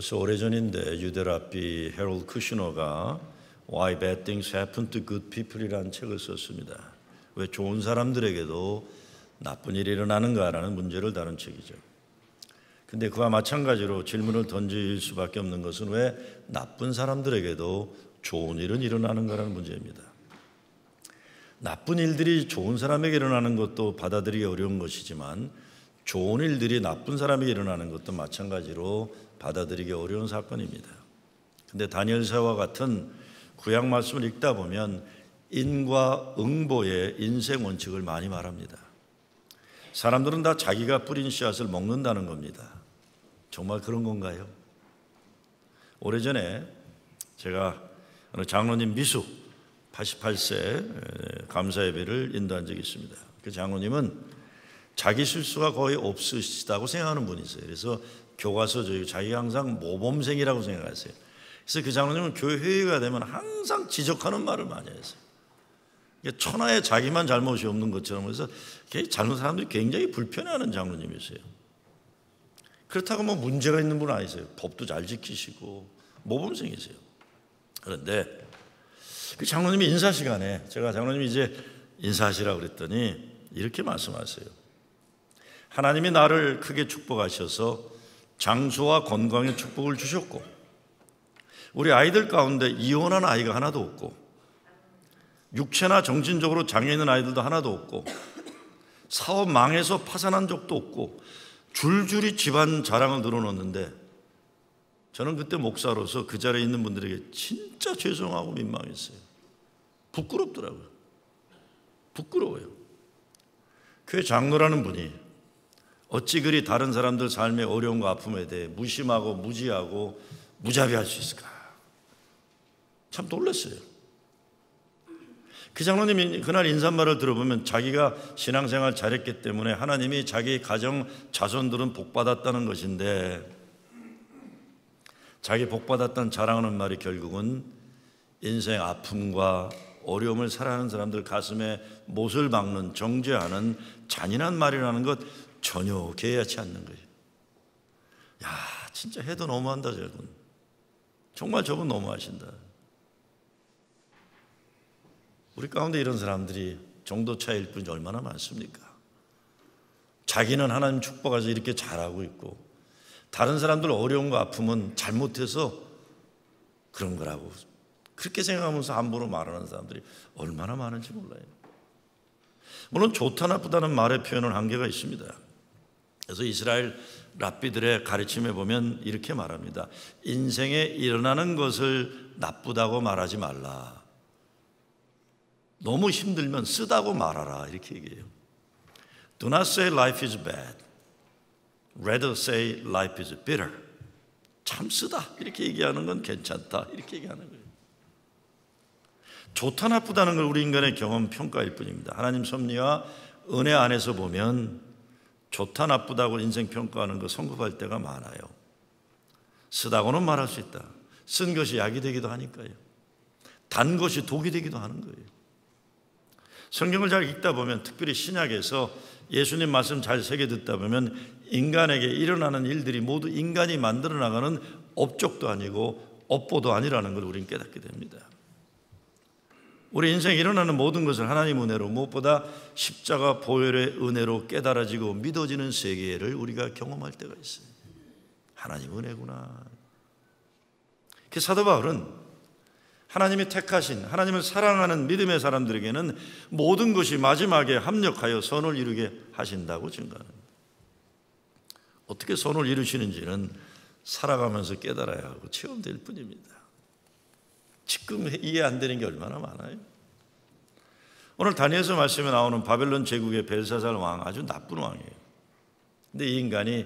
벌써 오래전인데 유대 랍비 해롤드 쿠시너가 Why Bad Things Happen to Good People이라는 책을 썼습니다. 왜 좋은 사람들에게도 나쁜 일이 일어나는가라는 문제를 다룬 책이죠. 근데 그와 마찬가지로 질문을 던질 수밖에 없는 것은 왜 나쁜 사람들에게도 좋은 일은 일어나는가라는 문제입니다. 나쁜 일들이 좋은 사람에게 일어나는 것도 받아들이기 어려운 것이지만 좋은 일들이 나쁜 사람에게 일어나는 것도 마찬가지로 받아들이기 어려운 사건입니다. 근데 다니엘서와 같은 구약 말씀을 읽다 보면 인과 응보의 인생 원칙을 많이 말합니다. 사람들은 다 자기가 뿌린 씨앗을 먹는다는 겁니다. 정말 그런 건가요? 오래전에 제가 어느 장로님 미숙 88세 감사 예배를 인도한 적이 있습니다. 그 장로님은 자기 실수가 거의 없으시다고 생각하는 분이세요. 그래서 교과서 자기가 항상 모범생이라고 생각하세요. 그래서 그 장로님은 교회 회의가 되면 항상 지적하는 말을 많이 했어요. 천하에 자기만 잘못이 없는 것처럼 해서 젊은 사람들이 굉장히 불편해하는 장로님이세요. 그렇다고 뭐 문제가 있는 분은 아니세요. 법도 잘 지키시고 모범생이세요. 그런데 그 장로님이 인사 시간에 제가 장로님이 이제 인사하시라고 그랬더니 이렇게 말씀하세요. 하나님이 나를 크게 축복하셔서 장수와 건강의 축복을 주셨고 우리 아이들 가운데 이혼한 아이가 하나도 없고 육체나 정신적으로 장애 있는 아이들도 하나도 없고 사업 망해서 파산한 적도 없고 줄줄이 집안 자랑을 늘어놓는데 저는 그때 목사로서 그 자리에 있는 분들에게 진짜 죄송하고 민망했어요. 부끄럽더라고요. 부끄러워요. 교회 장로라는 분이 어찌 그리 다른 사람들 삶의 어려움과 아픔에 대해 무심하고 무지하고 무자비할 수 있을까? 참 놀랐어요. 그 장로님이 그날 인사말을 들어보면 자기가 신앙생활 잘했기 때문에 하나님이 자기 가정 자손들은 복받았다는 것인데 자기 복받았다는 자랑하는 말이 결국은 인생 아픔과 어려움을 살아가는 사람들 가슴에 못을 박는 정죄하는 잔인한 말이라는 것 전혀 개의치 않는 거예요. 야, 진짜 해도 너무한다 저분. 정말 저분 너무하신다. 우리 가운데 이런 사람들이 정도 차이일 뿐이지 얼마나 많습니까? 자기는 하나님 축복해서 이렇게 잘하고 있고 다른 사람들 어려움과 아픔은 잘못해서 그런 거라고 그렇게 생각하면서 함부로 말하는 사람들이 얼마나 많은지 몰라요. 물론 좋다 나쁘다는 말의 표현은 한계가 있습니다. 그래서 이스라엘 랍비들의 가르침에 보면 이렇게 말합니다. 인생에 일어나는 것을 나쁘다고 말하지 말라. 너무 힘들면 쓰다고 말하라 이렇게 얘기해요. Do not say life is bad. Rather say life is bitter. 참 쓰다 이렇게 얘기하는 건 괜찮다 이렇게 얘기하는 거예요. 좋다 나쁘다는 걸 우리 인간의 경험 평가일 뿐입니다. 하나님 섭리와 은혜 안에서 보면 좋다 나쁘다고 인생 평가하는 거 성급할 때가 많아요. 쓰다고는 말할 수 있다. 쓴 것이 약이 되기도 하니까요. 단 것이 독이 되기도 하는 거예요. 성경을 잘 읽다 보면 특별히 신약에서 예수님 말씀 잘 새겨 듣다 보면 인간에게 일어나는 일들이 모두 인간이 만들어 나가는 업적도 아니고 업보도 아니라는 걸 우리는 깨닫게 됩니다. 우리 인생에 일어나는 모든 것을 하나님 은혜로 무엇보다 십자가 보혈의 은혜로 깨달아지고 믿어지는 세계를 우리가 경험할 때가 있어요. 하나님 은혜구나. 그 사도 바울은 하나님이 택하신 하나님을 사랑하는 믿음의 사람들에게는 모든 것이 마지막에 합력하여 선을 이루게 하신다고 증거합니다. 어떻게 선을 이루시는지는 살아가면서 깨달아야 하고 체험될 뿐입니다. 지금 이해 안 되는 게 얼마나 많아요. 오늘 다니엘서 말씀에 나오는 바벨론 제국의 벨사살 왕 아주 나쁜 왕이에요. 근데 이 인간이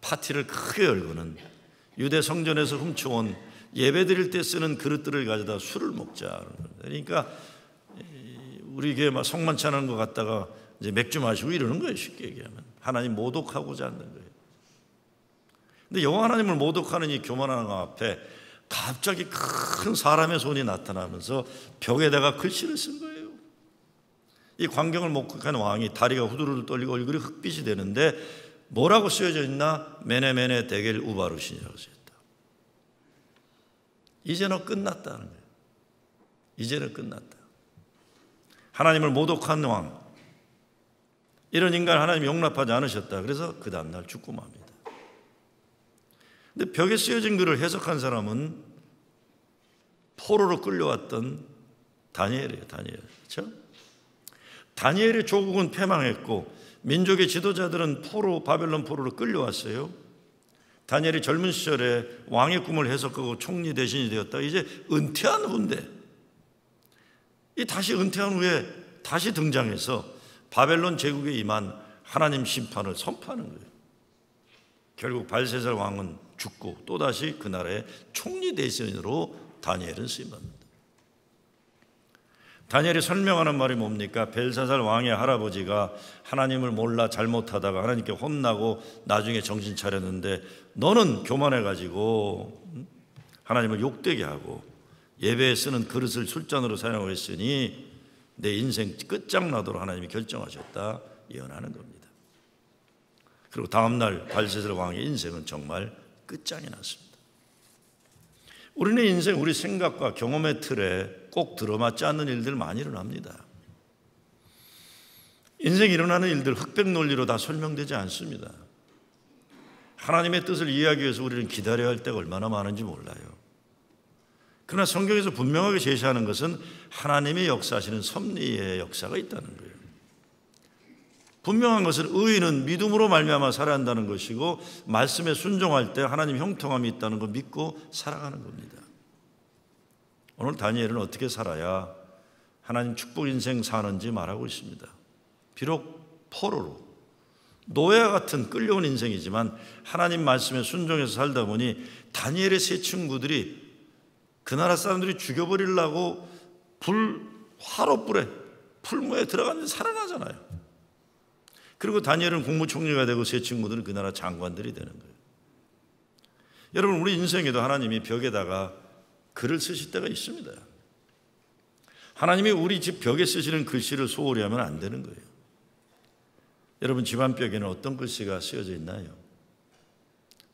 파티를 크게 열고는 유대 성전에서 훔쳐온 예배 드릴 때 쓰는 그릇들을 가져다 술을 먹자. 그러니까 우리 교회 막 성만찬하는 것 같다가 이제 맥주 마시고 이러는 거예요. 쉽게 얘기하면 하나님 모독하고자 하는 거예요. 근데 여호와 하나님을 모독하는 이 교만한 앞에 갑자기 큰 사람의 손이 나타나면서 벽에다가 글씨를 쓴 거예요. 이 광경을 목격한 왕이 다리가 후두르르 떨리고 얼굴이 흑빛이 되는데 뭐라고 쓰여져 있나? 메네 메네 데겔 우바루신이라고 쓰여있다. 이제는 끝났다는 거예요. 이제는 끝났다. 하나님을 모독한 왕, 이런 인간 하나님 용납하지 않으셨다. 그래서 그 다음날 죽고 맙니다. 근데 벽에 쓰여진 글을 해석한 사람은 포로로 끌려왔던 다니엘이에요. 다니엘. 그렇죠? 다니엘의 조국은 패망했고 민족의 지도자들은 바벨론 포로로 끌려왔어요. 다니엘이 젊은 시절에 왕의 꿈을 해석하고 총리 대신이 되었다. 이제 은퇴한 후인데 이 다시 은퇴한 후에 다시 등장해서 바벨론 제국에 임한 하나님 심판을 선포하는 거예요. 결국 발세살 왕은 죽고 또다시 그 나라의 총리 대신으로 다니엘은 쓰임받는다. 다니엘이 설명하는 말이 뭡니까? 벨사살 왕의 할아버지가 하나님을 몰라 잘못하다가 하나님께 혼나고 나중에 정신 차렸는데 너는 교만해가지고 하나님을 욕되게 하고 예배에 쓰는 그릇을 술잔으로 사용하고 했으니 내 인생 끝장나도록 하나님이 결정하셨다 예언하는 겁니다. 그리고 다음날 발세살 왕의 인생은 정말 끝장이 났습니다. 우리는 인생 우리 생각과 경험의 틀에 꼭 들어맞지 않는 일들 많이 일어납니다. 인생에 일어나는 일들 흑백 논리로 다 설명되지 않습니다. 하나님의 뜻을 이해하기 위해서 우리는 기다려야 할 때가 얼마나 많은지 몰라요. 그러나 성경에서 분명하게 제시하는 것은 하나님의 역사하시는 섭리의 역사가 있다는 거예요. 분명한 것은 의인은 믿음으로 말미암아 살아야 한다는 것이고 말씀에 순종할 때 하나님 형통함이 있다는 걸 믿고 살아가는 겁니다. 오늘 다니엘은 어떻게 살아야 하나님 축복 인생 사는지 말하고 있습니다. 비록 포로로 노예와 같은 끌려온 인생이지만 하나님 말씀에 순종해서 살다 보니 다니엘의 세 친구들이 그 나라 사람들이 죽여버리려고 화롯불에 풀무에 들어갔는데 살아나잖아요. 그리고 다니엘은 국무총리가 되고 세 친구들은 그 나라 장관들이 되는 거예요. 여러분 우리 인생에도 하나님이 벽에다가 글을 쓰실 때가 있습니다. 하나님이 우리 집 벽에 쓰시는 글씨를 소홀히 하면 안 되는 거예요. 여러분 집안 벽에는 어떤 글씨가 쓰여져 있나요?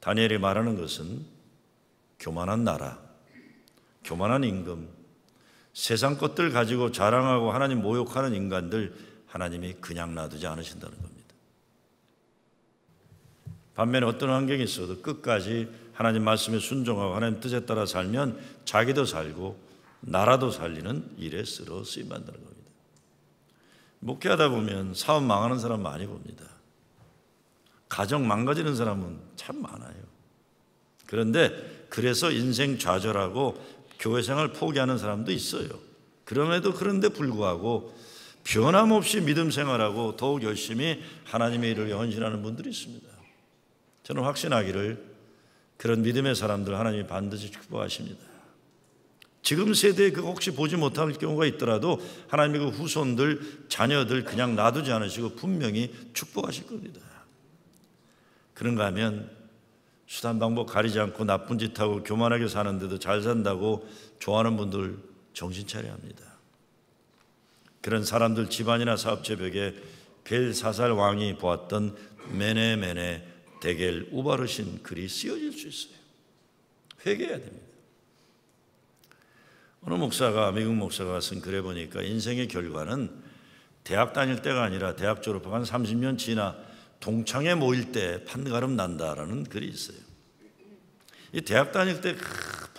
다니엘이 말하는 것은 교만한 나라, 교만한 임금, 세상 것들 가지고 자랑하고 하나님 모욕하는 인간들 하나님이 그냥 놔두지 않으신다는 겁니다. 반면에 어떤 환경이 있어도 끝까지 하나님 말씀에 순종하고 하나님 뜻에 따라 살면 자기도 살고 나라도 살리는 일에 쓰임받는다는 겁니다. 목회하다 보면 사업 망하는 사람 많이 봅니다. 가정 망가지는 사람은 참 많아요. 그런데 그래서 인생 좌절하고 교회 생활 포기하는 사람도 있어요. 그런데 불구하고 변함없이 믿음 생활하고 더욱 열심히 하나님의 일을 위해 헌신하는 분들이 있습니다. 저는 확신하기를 그런 믿음의 사람들 하나님이 반드시 축복하십니다. 지금 세대에 그거 혹시 보지 못할 경우가 있더라도 하나님의 그 후손들, 자녀들 그냥 놔두지 않으시고 분명히 축복하실 겁니다. 그런가 하면 수단 방법 가리지 않고 나쁜 짓 하고 교만하게 사는데도 잘 산다고 좋아하는 분들 정신 차려야 합니다. 그런 사람들 집안이나 사업체 벽에 벨사살 왕이 보았던 메네 데겔 우바르신 글이 쓰여질 수 있어요. 회개해야 됩니다. 어느 목사가 미국 목사가 쓴 글에 보니까 인생의 결과는 대학 다닐 때가 아니라 대학 졸업하고 한 30년 지나 동창회 모일 때 판가름 난다라는 글이 있어요. 이 대학 다닐 때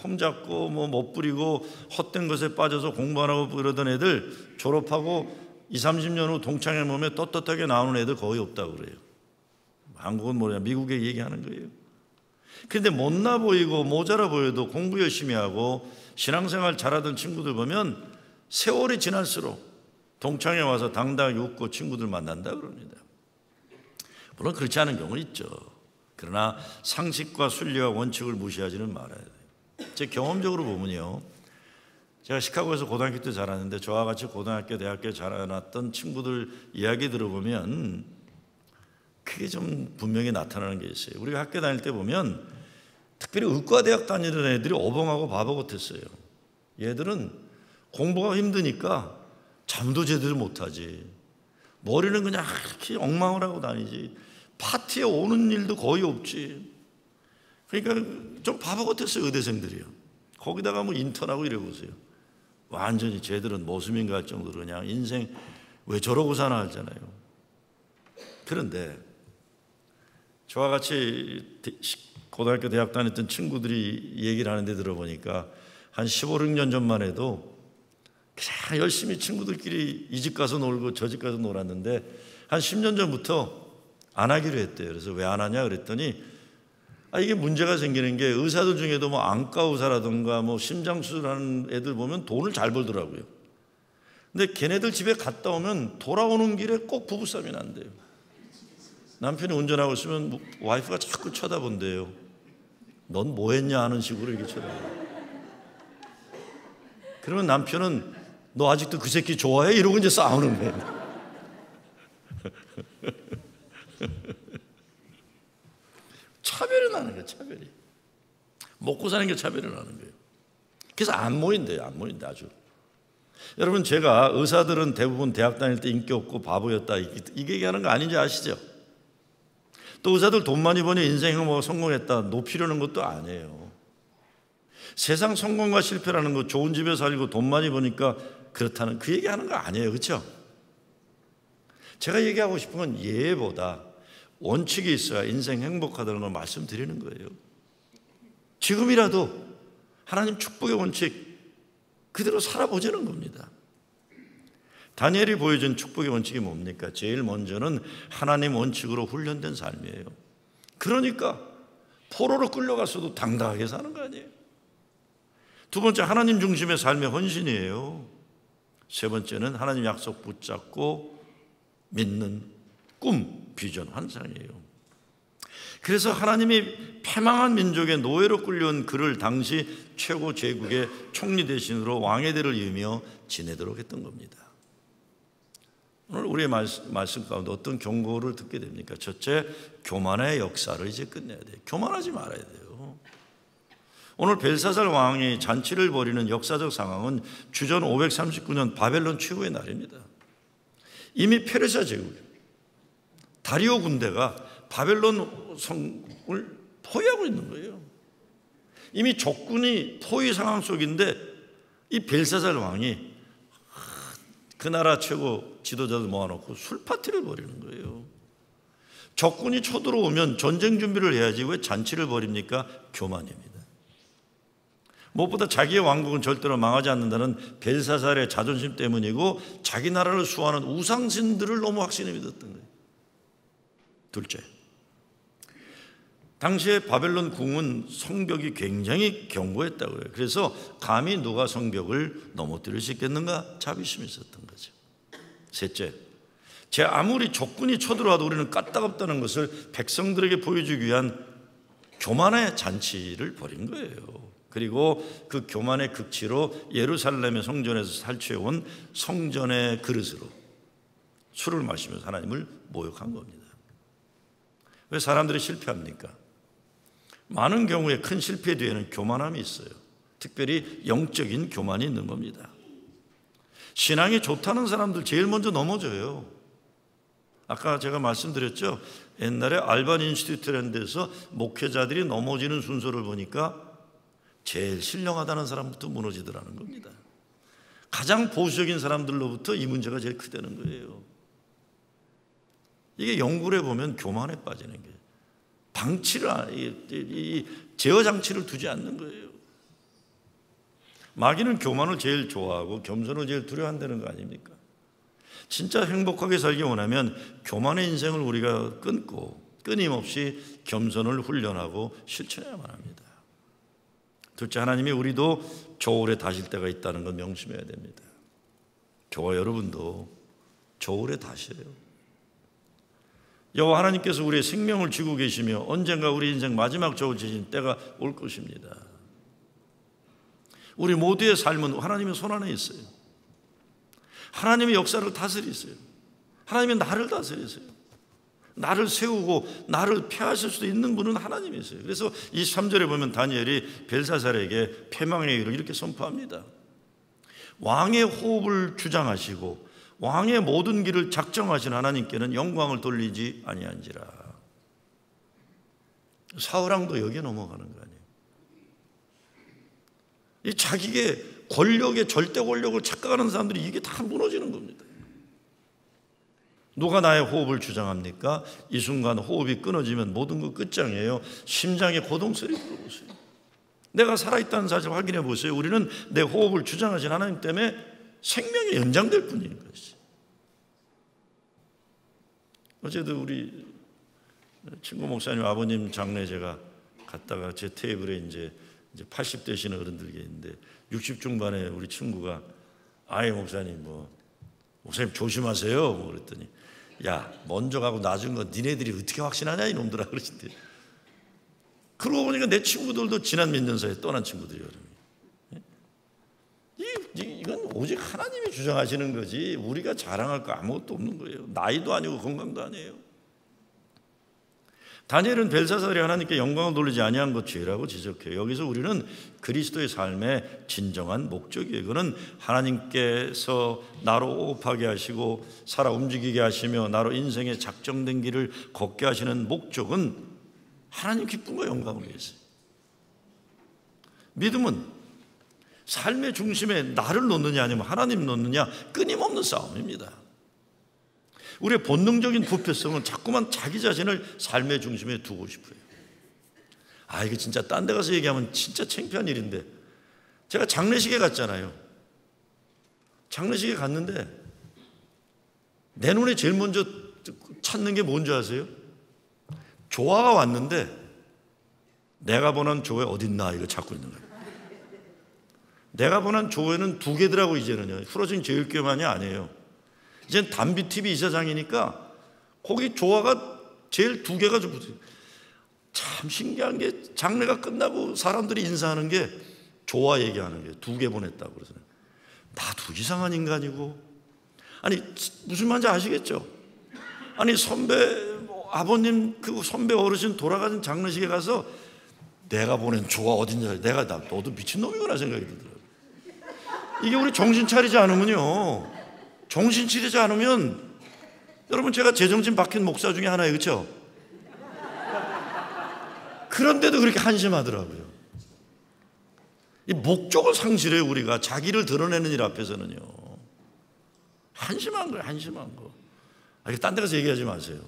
폼 잡고 못 부리고 헛된 것에 빠져서 공부 안 하고 그러던 애들 졸업하고 20-30년 후 동창회 모임에 떳떳하게 나오는 애들 거의 없다고 그래요. 한국은 뭐냐 미국에 얘기하는 거예요. 그런데 못나 보이고 모자라 보여도 공부 열심히 하고 신앙생활 잘하던 친구들 보면 세월이 지날수록 동창회 와서 당당하게 웃고 친구들 만난다 그럽니다. 물론 그렇지 않은 경우는 있죠. 그러나 상식과 순리와 원칙을 무시하지는 말아야 돼요. 제 경험적으로 보면요, 제가 시카고에서 고등학교 때 자랐는데 저와 같이 고등학교, 대학교 자라났던 친구들 이야기 들어보면 그게 좀 분명히 나타나는 게 있어요. 우리가 학교 다닐 때 보면 특별히 의과대학 다니는 애들이 어벙하고 바보 같았어요. 얘들은 공부가 힘드니까 잠도 제대로 못하지, 머리는 그냥 이렇게 엉망을 하고 다니지, 파티에 오는 일도 거의 없지. 그러니까 좀 바보 같았어요, 의대생들이요. 거기다가 뭐 인턴하고 이래보세요. 완전히 쟤들은 모습인가 할 정도로 그냥 인생 왜 저러고 사나 하잖아요. 그런데 저와 같이 고등학교 대학 다녔던 친구들이 얘기를 하는데 들어보니까 한 15, 16년 전만 해도 그냥 열심히 친구들끼리 이 집 가서 놀고 저 집 가서 놀았는데 한 10년 전부터 안 하기로 했대요. 그래서 왜 안 하냐 그랬더니 이게 문제가 생기는 게 의사들 중에도 뭐 안과 의사라든가 뭐 심장 수술하는 애들 보면 돈을 잘 벌더라고요. 근데 걔네들 집에 갔다 오면 돌아오는 길에 꼭 부부싸움이 난대요. 남편이 운전하고 있으면 와이프가 자꾸 쳐다본대요. 넌 뭐 했냐 하는 식으로 이렇게 쳐다봐요. 그러면 남편은 너 아직도 그 새끼 좋아해? 이러고 이제 싸우는 거예요. 차별이 나는 거예요. 차별이. 먹고 사는 게 차별이 나는 거예요. 그래서 안 모인대요. 안 모인대 아주. 여러분, 제가 의사들은 대부분 대학 다닐 때 인기 없고 바보였다 이게 얘기하는 거 아닌지 아시죠? 또 의사들 돈 많이 버니 인생에 뭐 성공했다 높이려는 것도 아니에요. 세상 성공과 실패라는 거 좋은 집에 살고 돈 많이 버니까 그렇다는 그 얘기하는 거 아니에요. 그렇죠? 제가 얘기하고 싶은 건 예보다 원칙이 있어야 인생 행복하다는 걸 말씀드리는 거예요. 지금이라도 하나님 축복의 원칙 그대로 살아보자는 겁니다. 다니엘이 보여준 축복의 원칙이 뭡니까? 제일 먼저는 하나님 원칙으로 훈련된 삶이에요. 그러니까 포로로 끌려갔어도 당당하게 사는 거 아니에요? 두 번째, 하나님 중심의 삶의 헌신이에요. 세 번째는 하나님 약속 붙잡고 믿는 꿈, 비전, 환상이에요. 그래서 하나님이 패망한 민족의 노예로 끌려온 그를 당시 최고 제국의 총리 대신으로 왕의 대를 이으며 지내도록 했던 겁니다. 오늘 우리의 말씀 가운데 어떤 경고를 듣게 됩니까? 첫째, 교만의 역사를 이제 끝내야 돼요. 교만하지 말아야 돼요. 오늘 벨사살 왕이 잔치를 벌이는 역사적 상황은 주전 539년 바벨론 최후의 날입니다. 이미 페르시아 제국, 다리오 군대가 바벨론 성을 포위하고 있는 거예요. 이미 적군이 포위 상황 속인데 이 벨사살 왕이 그 나라 최고 지도자들 모아놓고 술 파티를 벌이는 거예요. 적군이 쳐들어오면 전쟁 준비를 해야지 왜 잔치를 벌입니까? 교만입니다. 무엇보다 자기의 왕국은 절대로 망하지 않는다는 벨사살의 자존심 때문이고 자기 나라를 수호하는 우상신들을 너무 확신에 믿었던 거예요. 둘째, 당시에 바벨론 궁은 성벽이 굉장히 견고했다고 해요. 그래서 감히 누가 성벽을 넘어뜨릴 수 있겠는가 자비심이 있었던 거죠. 셋째, 제 아무리 적군이 쳐들어와도 우리는 까딱없다는 것을 백성들에게 보여주기 위한 교만의 잔치를 벌인 거예요. 그리고 그 교만의 극치로 예루살렘의 성전에서 살취해온 성전의 그릇으로 술을 마시면서 하나님을 모욕한 겁니다. 왜 사람들이 실패합니까? 많은 경우에 큰 실패 뒤에는 교만함이 있어요. 특별히 영적인 교만이 있는 겁니다. 신앙이 좋다는 사람들 제일 먼저 넘어져요. 아까 제가 말씀드렸죠. 옛날에 알반 인스티튜트라는 데서 목회자들이 넘어지는 순서를 보니까 제일 신령하다는 사람부터 무너지더라는 겁니다. 가장 보수적인 사람들로부터 이 문제가 제일 크다는 거예요. 이게 연구를 해보면 교만에 빠지는 거예요. 이 제어 장치를 두지 않는 거예요. 마귀는 교만을 제일 좋아하고 겸손을 제일 두려워한다는 거 아닙니까? 진짜 행복하게 살기 원하면 교만의 인생을 우리가 끊고 끊임없이 겸손을 훈련하고 실천해야만 합니다. 둘째, 하나님이 우리도 저울에 다실 때가 있다는 걸 명심해야 됩니다. 저와 여러분도 저울에 다셔요. 여호와 하나님께서 우리의 생명을 쥐고 계시며 언젠가 우리 인생 마지막 저울 지신 때가 올 것입니다. 우리 모두의 삶은 하나님의 손 안에 있어요. 하나님의 역사를 다스리세요. 하나님이 나를 다스리세요. 나를 세우고 나를 폐하실 수도 있는 분은 하나님이세요. 그래서 23절에 보면 다니엘이 벨사살에게 패망의 일을 이렇게 선포합니다. 왕의 호흡을 주장하시고 왕의 모든 길을 작정하신 하나님께는 영광을 돌리지 아니한지라. 사울왕도 여기에 넘어가는 거 아니에요. 이 자기의 권력의 절대 권력을 착각하는 사람들이 이게 다 무너지는 겁니다. 누가 나의 호흡을 주장합니까? 이 순간 호흡이 끊어지면 모든 거 끝장이에요. 심장의 고동소리 들어보세요. 내가 살아있다는 사실을 확인해 보세요. 우리는 내 호흡을 주장하신 하나님 때문에 생명이 연장될 뿐인 것이. 어제도 우리 친구 목사님 아버님 장례 제가 갔다가 제 테이블에 이제 80 되시는 어른들 계신데 60 중반에 우리 친구가 아이 목사님 목사님 조심하세요 그랬더니 야 먼저 가고 낮은 거 니네들이 어떻게 확신하냐 이놈들아 그러신대. 그러고 보니까 내 친구들도 지난 몇 년 사이에 떠난 친구들이거든요. 이건 오직 하나님이 주장하시는 거지 우리가 자랑할 거 아무것도 없는 거예요. 나이도 아니고 건강도 아니에요. 다니엘은 벨사살이 하나님께 영광을 돌리지 아니한 것 죄라고 지적해요. 여기서 우리는 그리스도의 삶의 진정한 목적이에요. 그는 하나님께서 나로 호흡하게 하시고 살아 움직이게 하시며 나로 인생의 작정된 길을 걷게 하시는 목적은 하나님 기쁨과 영광을 위해서요. 믿음은 삶의 중심에 나를 놓느냐 아니면 하나님 놓느냐 끊임없는 싸움입니다. 우리의 본능적인 부패성은 자꾸만 자기 자신을 삶의 중심에 두고 싶어요. 이거 진짜 딴 데 가서 얘기하면 진짜 창피한 일인데 제가 장례식에 갔잖아요. 장례식에 갔는데 내 눈에 제일 먼저 찾는 게 뭔지 아세요? 조화가 왔는데 내가 보는 조회 어딨나 이거 찾고 있는 거예요. 내가 보는 조회는 두 개더라고. 이제는요 풀어진 제일교만이 아니에요. 이제는 담비TV 이사장이니까 거기 조화가 제일 두 개가 좀 붙어요. 참 신기한 게 장례가 끝나고 사람들이 인사하는 게 조화 얘기하는 게 두 개 보냈다고 그러잖아요. 나도 이상한 인간이고 아니 무슨 말인지 아시겠죠? 아니 선배 아버님 그 선배 어르신 돌아가신 장례식에 가서 내가 보낸 조화 어딨냐 너도 미친놈이구나 생각이 들더라고요. 이게 우리 정신 차리지 않으면요 정신 차리지 않으면 여러분 제가 제정신 박힌 목사 중에 하나예요. 그렇죠? 그런데도 그렇게 한심하더라고요. 이 목적을 상실해요. 우리가 자기를 드러내는 일 앞에서는요 한심한 거예요. 한심한 거. 딴 데 가서 얘기하지 마세요.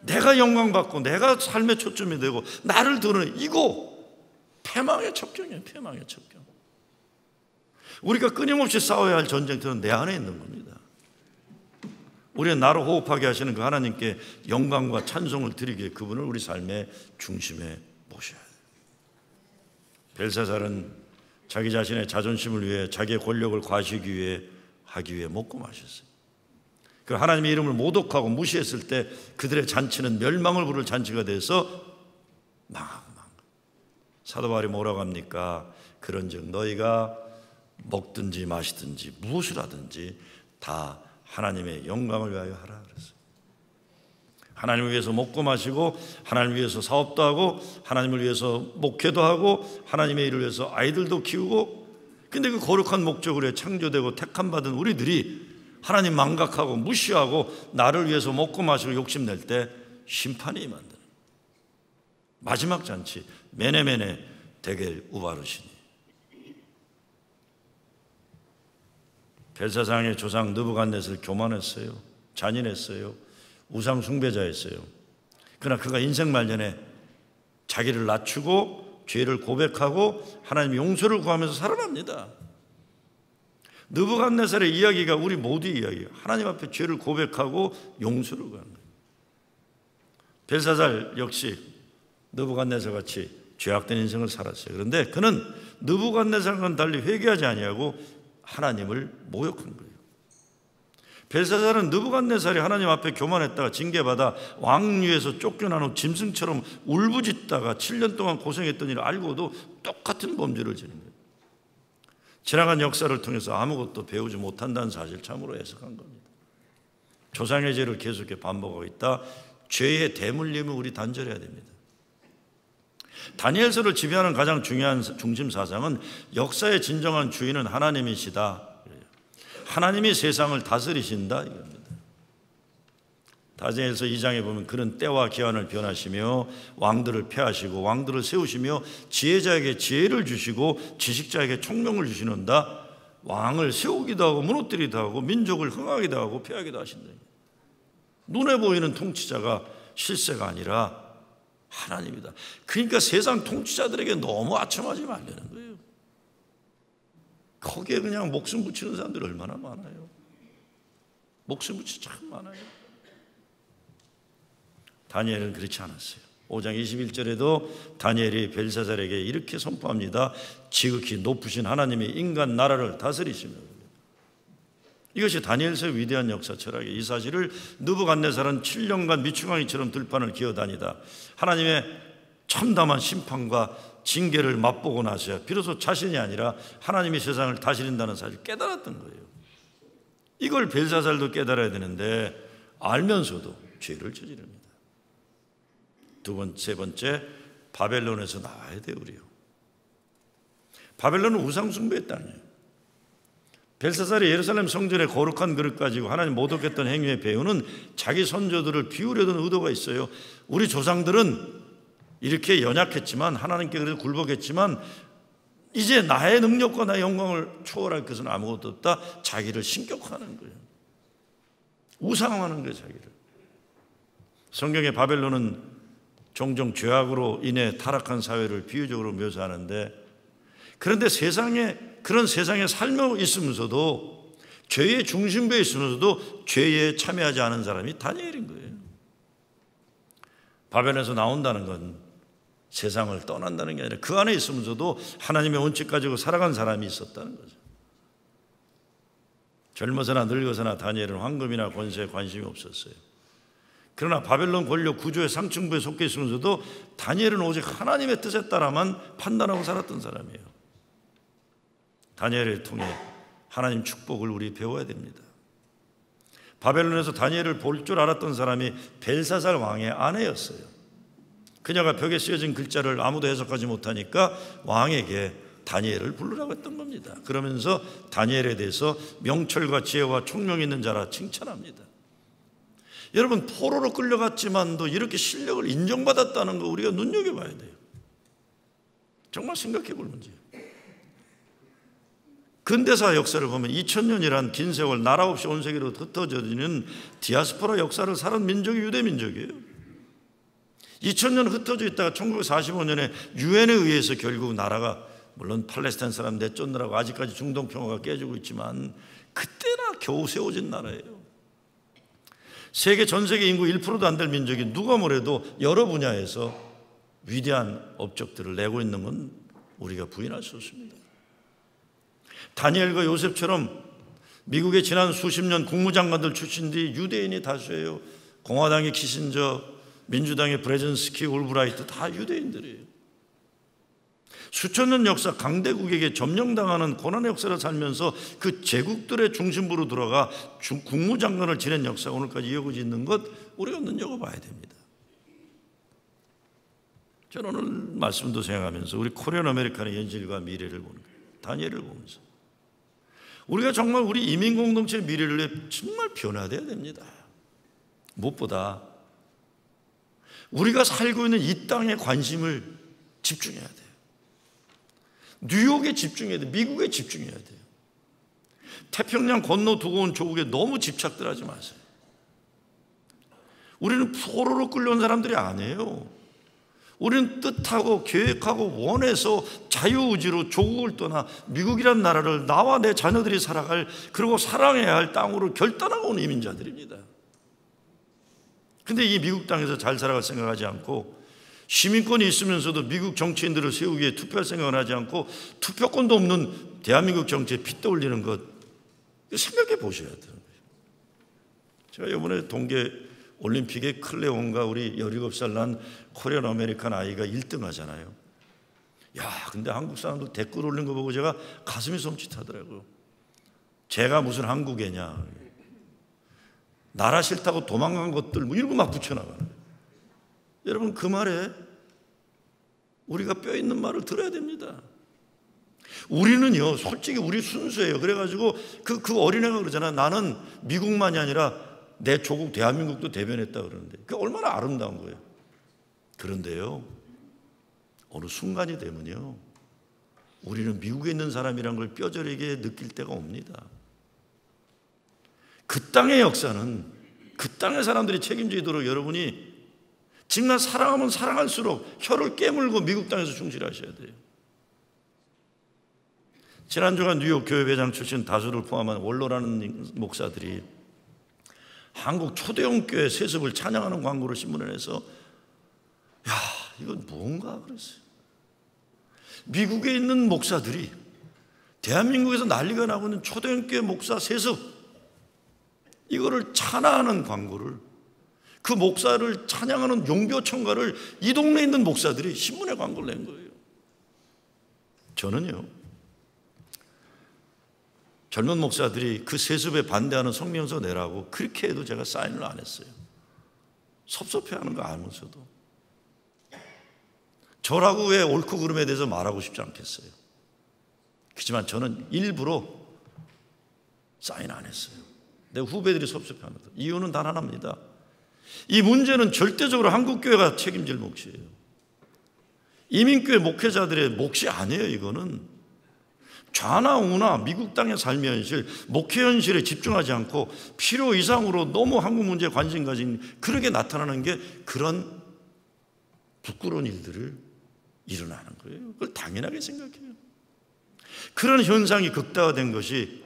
내가 영광받고 내가 삶의 초점이 되고 나를 드러내 이거 패망의 첩경이에요. 패망의 첩경. 우리가 끊임없이 싸워야 할 전쟁터는 내 안에 있는 겁니다. 우리는 나로 호흡하게 하시는 그 하나님께 영광과 찬송을 드리기에 그분을 우리 삶의 중심에 모셔야 돼요. 벨사살은 자기 자신의 자존심을 위해 자기의 권력을 하기 위해 먹고 마셨어요. 그 하나님의 이름을 모독하고 무시했을 때 그들의 잔치는 멸망을 부를 잔치가 돼서 망하고 만 거예요. 사도 바울이 뭐라고 합니까? 그런즉 너희가 먹든지 마시든지 무엇을 하든지 다 하나님의 영광을 위하여 하라 그랬어요. 하나님을 위해서 먹고 마시고 하나님을 위해서 사업도 하고 하나님을 위해서 목회도 하고 하나님의 일을 위해서 아이들도 키우고 근데 그 거룩한 목적으로 창조되고 택함받은 우리들이 하나님 망각하고 무시하고 나를 위해서 먹고 마시고 욕심낼 때 심판이 임한다는 마지막 잔치 메네메네 데겔 우바르시니. 벨사상의 조상 느부갓네살 교만했어요. 잔인했어요. 우상 숭배자였어요. 그러나 그가 인생 말년에 자기를 낮추고 죄를 고백하고 하나님의 용서를 구하면서 살아납니다. 느부갓네살의 이야기가 우리 모두의 이야기예요. 하나님 앞에 죄를 고백하고 용서를 구하는 거예요. 벨사살 역시 느부갓네살 같이 죄악된 인생을 살았어요. 그런데 그는 느부갓네살과는 달리 회개하지 아니하고 하나님을 모욕한 거예요. 벨사살은 느부갓네살이 하나님 앞에 교만했다가 징계받아 왕위에서 쫓겨난 후 짐승처럼 울부짖다가 7년 동안 고생했던 일을 알고도 똑같은 범죄를 지는 거예요. 지나간 역사를 통해서 아무것도 배우지 못한다는 사실 참으로 해석한 겁니다. 조상의 죄를 계속해 반복하고 있다. 죄의 대물림을 우리 단절해야 됩니다. 다니엘서를 지배하는 가장 중요한 중심 사상은 역사의 진정한 주인은 하나님이시다. 하나님이 세상을 다스리신다 이겁니다. 다니엘서 2장에 보면 그는 때와 기한을 변하시며 왕들을 폐하시고 왕들을 세우시며 지혜자에게 지혜를 주시고 지식자에게 총명을 주시는다. 왕을 세우기도 하고 무너뜨리기도 하고 민족을 흥하기도 하고 폐하기도 하신다. 눈에 보이는 통치자가 실세가 아니라 하나님이다. 그러니까 세상 통치자들에게 너무 아첨하지 말라는 거예요. 거기에 그냥 목숨 붙이는 사람들이 얼마나 많아요. 목숨 붙이 참 많아요. 다니엘은 그렇지 않았어요. 5장 21절에도 다니엘이 벨사살에게 이렇게 선포합니다. 지극히 높으신 하나님이 인간 나라를 다스리시며. 이것이 다니엘서의 위대한 역사 철학이에요. 이 사실을 느부갓네살은 7년간 미충망이처럼 들판을 기어다니다 하나님의 참담한 심판과 징계를 맛보고 나서야 비로소 자신이 아니라 하나님이 세상을 다스린다는 사실을 깨달았던 거예요. 이걸 벨사살도 깨달아야 되는데 알면서도 죄를 저지릅니다. 세 번째, 바벨론에서 나와야 돼요. 우리요. 바벨론은 우상 숭배의 땅이에요. 벨사살이 예루살렘 성전에 거룩한 그릇 가지고 하나님 모독했던 행위의 배우는 자기 선조들을 비우려던 의도가 있어요. 우리 조상들은 이렇게 연약했지만 하나님께 그래도 굴복했지만 이제 나의 능력과 나의 영광을 초월할 것은 아무것도 없다. 자기를 신격화하는 거예요. 우상화하는 거예요. 자기를. 성경의 바벨론은 종종 죄악으로 인해 타락한 사회를 비유적으로 묘사하는데, 그런데 그런 세상에 살며 있으면서도 죄의 중심부에 있으면서도 죄에 참여하지 않은 사람이 다니엘인 거예요. 바벨론에서 나온다는 건 세상을 떠난다는 게 아니라 그 안에 있으면서도 하나님의 원칙 가지고 살아간 사람이 있었다는 거죠. 젊어서나 늙어서나 다니엘은 황금이나 권세에 관심이 없었어요. 그러나 바벨론 권력 구조의 상층부에 속해 있으면서도 다니엘은 오직 하나님의 뜻에 따라만 판단하고 살았던 사람이에요. 다니엘을 통해 하나님 축복을 우리 배워야 됩니다. 바벨론에서 다니엘을 볼 줄 알았던 사람이 벨사살 왕의 아내였어요. 그녀가 벽에 쓰여진 글자를 아무도 해석하지 못하니까 왕에게 다니엘을 부르라고 했던 겁니다. 그러면서 다니엘에 대해서 명철과 지혜와 총명이 있는 자라 칭찬합니다. 여러분, 포로로 끌려갔지만도 이렇게 실력을 인정받았다는 거 우리가 눈여겨봐야 돼요. 정말 생각해 볼 문제예요. 근대사 역사를 보면 2000년이란 긴 세월 나라 없이 온 세계로 흩어져지는 디아스포라 역사를 살은 민족이 유대 민족이에요. 2000년 흩어져 있다가 1945년에 유엔에 의해서 결국 나라가, 물론 팔레스타인 사람 내쫓느라고 아직까지 중동 평화가 깨지고 있지만 그때나 겨우 세워진 나라예요. 전 세계 인구 1%도 안 될 민족이 누가 뭐래도 여러 분야에서 위대한 업적들을 내고 있는 건 우리가 부인할 수 없습니다. 다니엘과 요셉처럼 미국의 지난 수십 년 국무장관들 출신들이 유대인이 다수예요. 공화당의 키신저, 민주당의 브레전스키, 올브라이트 다 유대인들이에요. 수천 년 역사 강대국에게 점령당하는 고난의 역사를 살면서 그 제국들의 중심부로 들어가 국무장관을 지낸 역사가 오늘까지 이어지고 있는 것 우리가 눈여겨봐야 됩니다. 저는 오늘 말씀도 생각하면서 우리 코리안 아메리칸의 현실과 미래를 보는 거예요. 다니엘을 보면서 우리가 정말 우리 이민 공동체의 미래를 위해 정말 변화돼야 됩니다. 무엇보다 우리가 살고 있는 이 땅에 관심을 집중해야 돼요. 뉴욕에 집중해야 돼요. 미국에 집중해야 돼요. 태평양 건너 두고 온 조국에 너무 집착들 하지 마세요. 우리는 포로로 끌려온 사람들이 아니에요. 우리는 뜻하고 계획하고 원해서 자유의지로 조국을 떠나 미국이란 나라를 나와 내 자녀들이 살아갈, 그리고 사랑해야 할 땅으로 결단하고 온 이민자들입니다. 근데 이 미국 땅에서 잘 살아갈 생각하지 않고, 시민권이 있으면서도 미국 정치인들을 세우기 위해 투표할 생각을 하지 않고 투표권도 없는 대한민국 정치에 핏대 올리는 것, 생각해 보셔야 돼요. 제가 이번에 동계 올림픽에 클레온과 우리 17살 난 코리안 아메리칸 아이가 1등 하잖아요. 야, 근데 한국 사람들 댓글 올린 거 보고 제가 가슴이 섬찟하더라고요. 제가 무슨 한국애냐, 나라 싫다고 도망간 것들 뭐 이런 거 막 붙여나가는 거예요. 여러분, 그 말에 우리가 뼈 있는 말을 들어야 됩니다. 우리는요, 솔직히 우리 순수해요. 그래가지고 그 어린애가 그러잖아. 나는 미국만이 아니라 내 조국 대한민국도 대변했다 그러는데 그게 얼마나 아름다운 거예요. 그런데요, 어느 순간이 되면요, 우리는 미국에 있는 사람이란 걸 뼈저리게 느낄 때가 옵니다. 그 땅의 역사는 그 땅의 사람들이 책임지도록 여러분이 정말 사랑하면 사랑할수록 혀를 깨물고 미국 땅에서 충실하셔야 돼요. 지난주간 뉴욕 교회회장 출신 다수를 포함한 원로라는 목사들이 한국 초대형 교회 세습을 찬양하는 광고를 신문에 내서 야, 이건 뭔가 그랬어요. 미국에 있는 목사들이 대한민국에서 난리가 나고 있는 초대형 교회 목사 세습, 이거를 찬양하는 광고를, 그 목사를 찬양하는 용교청가를 이 동네에 있는 목사들이 신문에 광고를 낸 거예요. 저는요, 젊은 목사들이 그 세습에 반대하는 성명서 내라고 그렇게 해도 제가 사인을 안 했어요. 섭섭해하는 거 알면서도. 저라고 왜 옳고 그름에 대해서 말하고 싶지 않겠어요. 그렇지만 저는 일부러 사인 안 했어요. 내 후배들이 섭섭해하는 것. 이유는 단 하나입니다. 이 문제는 절대적으로 한국교회가 책임질 몫이에요. 이민교회 목회자들의 몫이 아니에요. 이거는 좌나 우나 미국 땅의 삶의 현실, 목회 현실에 집중하지 않고 필요 이상으로 너무 한국 문제에 관심 가진, 그렇게 나타나는 게 그런 부끄러운 일들을 일어나는 거예요. 그걸 당연하게 생각해요. 그런 현상이 극대화된 것이,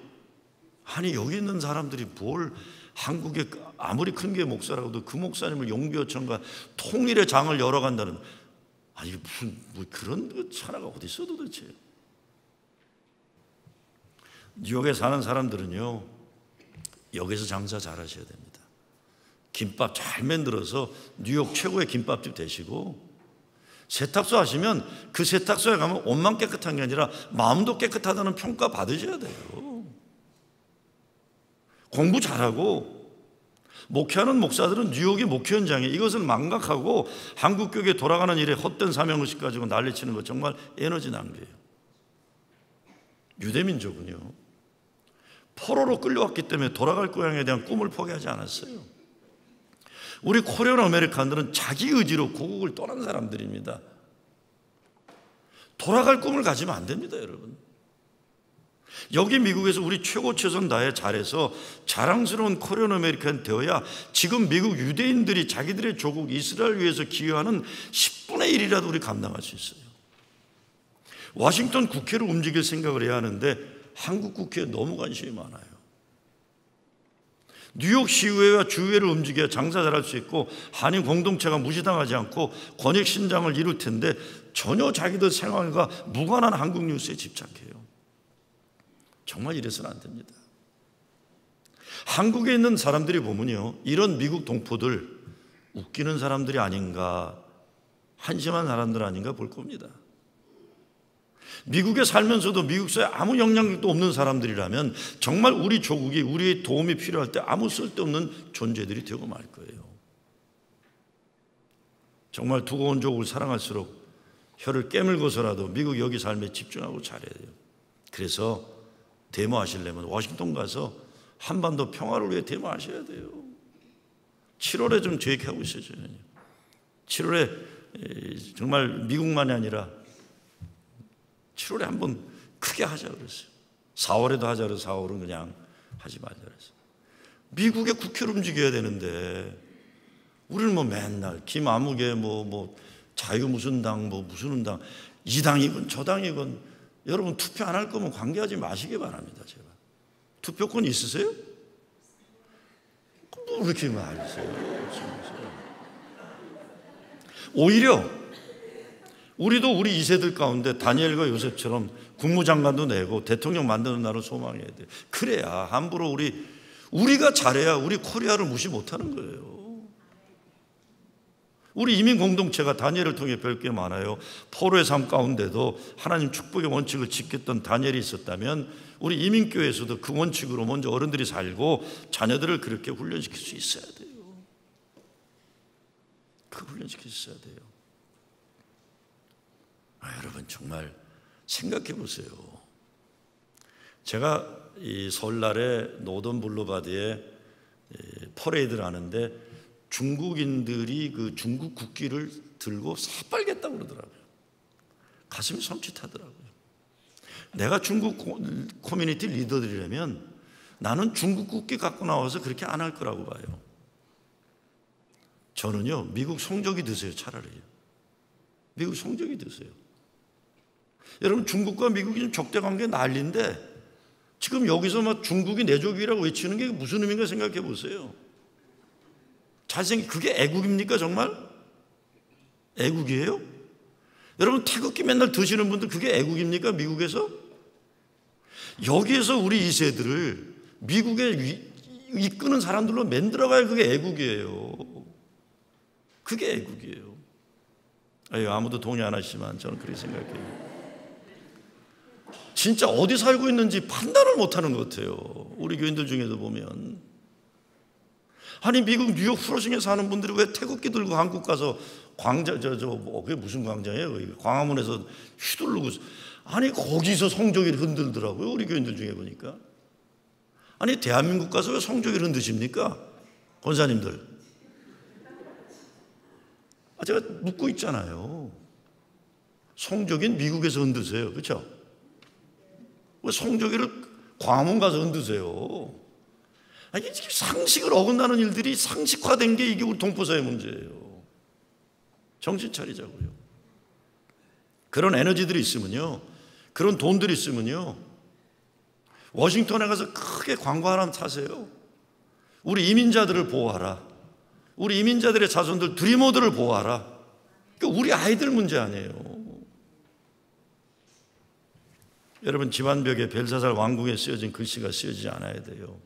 아니 여기 있는 사람들이 뭘 한국의 아무리 큰 게 목사라고도 그 목사님을 용비어천과 통일의 장을 열어간다는, 아니 무슨 뭐 그런 찬화가 어디 있어 도대체. 뉴욕에 사는 사람들은요, 여기서 장사 잘 하셔야 됩니다. 김밥 잘 만들어서 뉴욕 최고의 김밥집 되시고, 세탁소 하시면 그 세탁소에 가면 옷만 깨끗한 게 아니라 마음도 깨끗하다는 평가 받으셔야 돼요. 공부 잘하고, 목회하는 목사들은 뉴욕의 목회 현장에 이것을 망각하고 한국교회에 돌아가는 일에 헛된 사명의식 가지고 난리치는 거 정말 에너지 낭비예요. 유대민족은요, 포로로 끌려왔기 때문에 돌아갈 고향에 대한 꿈을 포기하지 않았어요. 우리 코리안 아메리칸들은 자기 의지로 고국을 떠난 사람들입니다. 돌아갈 꿈을 가지면 안 됩니다, 여러분. 여기 미국에서 우리 최고 최선 다해 잘해서 자랑스러운 코리안 아메리칸 되어야 지금 미국 유대인들이 자기들의 조국 이스라엘 위해서 기여하는 10분의 1이라도 우리 감당할 수 있어요. 워싱턴 국회를 움직일 생각을 해야 하는데 한국 국회에 너무 관심이 많아요. 뉴욕 시의회와 주의회를 움직여야 장사 잘할 수 있고 한인 공동체가 무시당하지 않고 권익 신장을 이룰 텐데 전혀 자기들 생활과 무관한 한국 뉴스에 집착해요. 정말 이래서는 안 됩니다. 한국에 있는 사람들이 보면요, 이런 미국 동포들 웃기는 사람들이 아닌가, 한심한 사람들 아닌가 볼 겁니다. 미국에 살면서도 미국 사회에 아무 영향력도 없는 사람들이라면 정말 우리 조국이 우리의 도움이 필요할 때 아무 쓸데없는 존재들이 되고 말 거예요. 정말 두고 온 조국을 사랑할수록 혀를 깨물고서라도 미국 여기 삶에 집중하고 잘해야 돼요. 그래서 데모하시려면 워싱턴 가서 한반도 평화를 위해 데모하셔야 돼요. 7월에 좀 계획하고 있어요. 저는요. 7월에 정말 미국만이 아니라 7월에 한번 크게 하자 그랬어요. 4월에도 하자 그래서 4월은 그냥 하지 말자 그랬어요. 미국의 국회를 움직여야 되는데 우리는 뭐 맨날 김아무개 뭐 자유 무슨 당 뭐 무슨 당, 이 당이건 저 당이건, 여러분 투표 안 할 거면 관계하지 마시기 바랍니다. 제발. 투표권 있으세요? 뭐 이렇게 말하세요? 오히려 우리도 우리 2세들 가운데 다니엘과 요셉처럼 국무장관도 내고 대통령 만드는 날을 소망해야 돼요. 그래야 함부로 우리가 잘해야 우리 코리아를 무시 못하는 거예요. 우리 이민 공동체가 다니엘을 통해 배울 게 많아요. 포로의 삶 가운데도 하나님 축복의 원칙을 지켰던 다니엘이 있었다면 우리 이민교회에서도 그 원칙으로 먼저 어른들이 살고 자녀들을 그렇게 훈련시킬 수 있어야 돼요. 그 훈련시킬 수 있어야 돼요. 여러분 정말 생각해 보세요. 제가 이 설날에 노던 블루바디에 퍼레이드를 하는데 중국인들이 그 중국 국기를 들고 새빨겠다고 그러더라고요. 가슴이 섬찟하더라고요. 내가 중국 커뮤니티 리더들이라면 나는 중국 국기 갖고 나와서 그렇게 안 할 거라고 봐요. 저는요, 미국 성적이 드세요. 차라리 미국 성적이 드세요. 여러분, 중국과 미국이 좀 적대관계 난리인데 지금 여기서 막 중국이 내족이라고 외치는 게 무슨 의미인가 생각해 보세요. 그게 애국입니까 정말? 애국이에요? 여러분, 태극기 맨날 드시는 분들 그게 애국입니까 미국에서? 여기에서 우리 2세들을 미국에 이끄는 사람들로 만들어가야 그게 애국이에요. 그게 애국이에요. 아무도 동의 안 하시지만 저는 그렇게 생각해요. 진짜 어디 살고 있는지 판단을 못하는 것 같아요. 우리 교인들 중에도 보면, 아니 미국 뉴욕 플러싱에 사는 분들이 왜 태극기 들고 한국 가서 광장 그게 무슨 광장이에요? 광화문에서 휘두르고, 아니 거기서 성조기를 흔들더라고요. 우리 교인들 중에 보니까. 아니 대한민국 가서 왜 성조기를 흔드십니까? 권사님들. 제가 묻고 있잖아요. 성조기는 미국에서 흔드세요. 그렇죠? 왜 성조기를 광화문 가서 흔드세요? 아니, 상식을 어긋나는 일들이 상식화된 게 이게 우리 동포사의 문제예요. 정신 차리자고요. 그런 에너지들이 있으면요, 그런 돈들이 있으면요, 워싱턴에 가서 크게 광고 하나 사세요. 우리 이민자들을 보호하라. 우리 이민자들의 자손들 드리머들을 보호하라. 그러니까 우리 아이들 문제 아니에요. 여러분, 집안벽에 벨사살 왕궁에 쓰여진 글씨가 쓰여지지 않아야 돼요.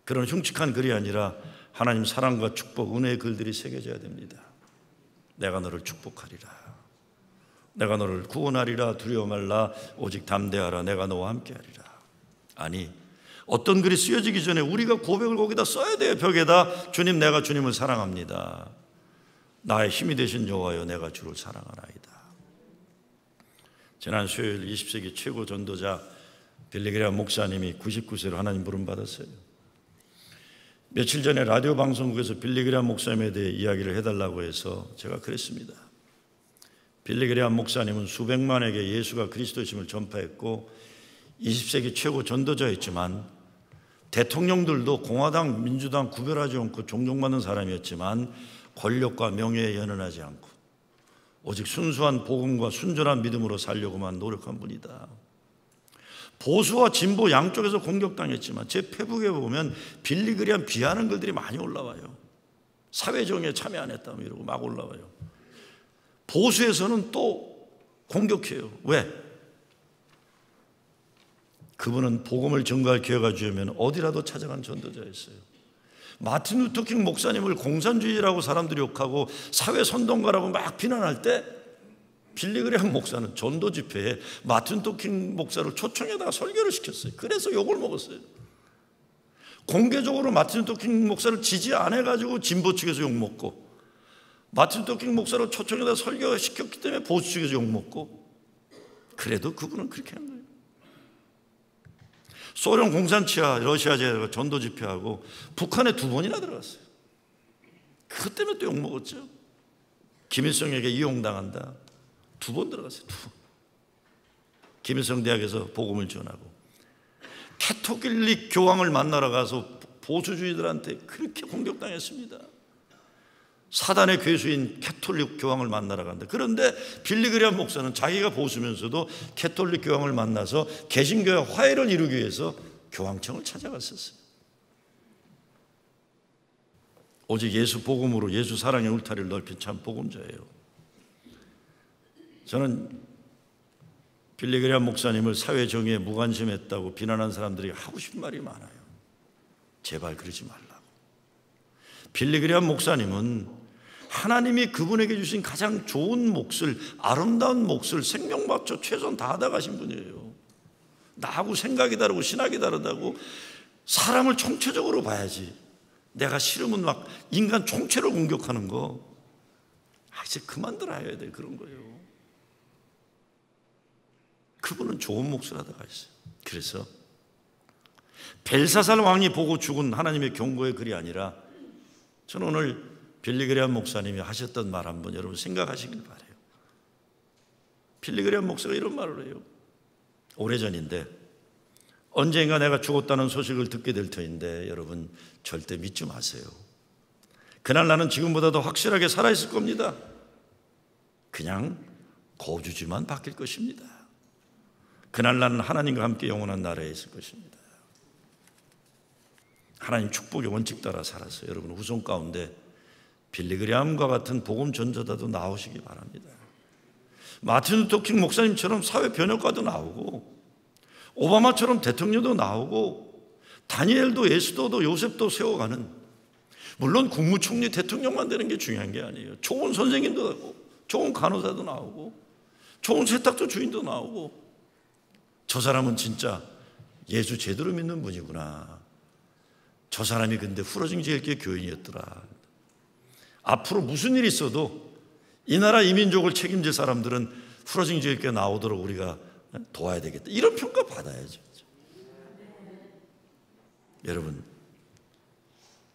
그런 흉측한 글이 아니라 하나님 사랑과 축복, 은혜의 글들이 새겨져야 됩니다. 내가 너를 축복하리라. 내가 너를 구원하리라. 두려워 말라. 오직 담대하라. 내가 너와 함께하리라. 아니, 어떤 글이 쓰여지기 전에 우리가 고백을 거기다 써야 돼요. 벽에다. 주님, 내가 주님을 사랑합니다. 나의 힘이 되신 여호와여, 내가 주를 사랑하나이다. 지난 수요일 20세기 최고 전도자 빌리그레함 목사님이 99세로 하나님 부름 받았어요. 며칠 전에 라디오 방송국에서 빌리그레함 목사님에 대해 이야기를 해달라고 해서 제가 그랬습니다. 빌리그레함 목사님은 수백만에게 예수가 그리스도이심을 전파했고 20세기 최고 전도자였지만 대통령들도 공화당, 민주당 구별하지 않고 존경받는 사람이었지만 권력과 명예에 연연하지 않고 오직 순수한 복음과 순전한 믿음으로 살려고만 노력한 분이다. 보수와 진보 양쪽에서 공격당했지만 제 페북에 보면 빌리그레함 비하하는 글들이 많이 올라와요. 사회정의에 참여 안 했다며 이러고 막 올라와요. 보수에서는 또 공격해요. 왜? 그분은 복음을 전가할 기회가 주면 어디라도 찾아간 전도자였어요. 마틴 루터킹 목사님을 공산주의라고 사람들이 욕하고 사회선동가라고 막 비난할 때 빌리그레함 목사는 전도 집회에 마틴 루터킹 목사를 초청해다가 설교를 시켰어요. 그래서 욕을 먹었어요. 공개적으로 마틴 루터킹 목사를 지지 안 해가지고 진보 측에서 욕먹고, 마틴 루터킹 목사를 초청해다가 설교시켰기 때문에 보수 측에서 욕먹고, 그래도 그분은 그렇게 한 거예요. 소련 공산치하 러시아 제가 전도 집회하고 북한에 2번이나 들어갔어요. 그것 때문에 또 욕먹었죠. 김일성에게 이용당한다. 2번 들어갔어요. 2번. 김일성 대학에서 복음을 전하고, 캐톨릭 교황을 만나러 가서 보수주의들한테 그렇게 공격당했습니다. 사단의 괴수인 캐톨릭 교황을 만나러 간다. 그런데 빌리그레함 목사는 자기가 보수면서도 캐톨릭 교황을 만나서 개신교와 화해를 이루기 위해서 교황청을 찾아갔었어요. 오직 예수 복음으로 예수 사랑의 울타리를 넓힌 참 복음자예요. 저는 빌리그레함 목사님을 사회 정의에 무관심했다고 비난한 사람들이 하고 싶은 말이 많아요. 제발 그러지 말라고. 빌리그레함 목사님은 하나님이 그분에게 주신 가장 좋은 몫을, 아름다운 몫을 생명 바쳐 최선 다하다 가신 분이에요. 나하고 생각이 다르고 신학이 다르다고 사람을 총체적으로 봐야지. 내가 싫으면 막 인간 총체를 공격하는 거, 이제 그만들 해야 돼. 그런 거예요. 그분은 좋은 몫을 하다가 있어요. 그래서 벨사살 왕이 보고 죽은 하나님의 경고의 글이 아니라 저는 오늘 빌리 그레이엄 목사님이 하셨던 말 한번 여러분 생각하시길 바라요. 빌리 그레이엄 목사가 이런 말을 해요. 오래전인데 언젠가 내가 죽었다는 소식을 듣게 될 터인데 여러분 절대 믿지 마세요. 그날 나는 지금보다 더 확실하게 살아있을 겁니다. 그냥 거주지만 바뀔 것입니다. 그날 나는 하나님과 함께 영원한 나라에 있을 것입니다. 하나님 축복의 원칙 따라 살았어요. 여러분 후손 가운데 빌리 그레이엄과 같은 복음 전도자도 나오시기 바랍니다. 마틴 루터 킹 목사님처럼 사회 변혁가도 나오고 오바마처럼 대통령도 나오고 다니엘도 예수도도 요셉도 세워가는, 물론 국무총리 대통령만 되는 게 중요한 게 아니에요. 좋은 선생님도 나오고 좋은 간호사도 나오고 좋은 세탁소 주인도 나오고 저 사람은 진짜 예수 제대로 믿는 분이구나. 저 사람이 근데 후러징지엘교회 교인이었더라. 앞으로 무슨 일이 있어도 이 나라 이민족을 책임질 사람들은 후러징지엘교회 나오도록 우리가 도와야 되겠다. 이런 평가 받아야죠. 여러분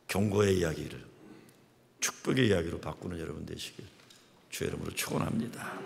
경고의 이야기를 축복의 이야기로 바꾸는 여러분 되시길 주의 이름으로 축원합니다.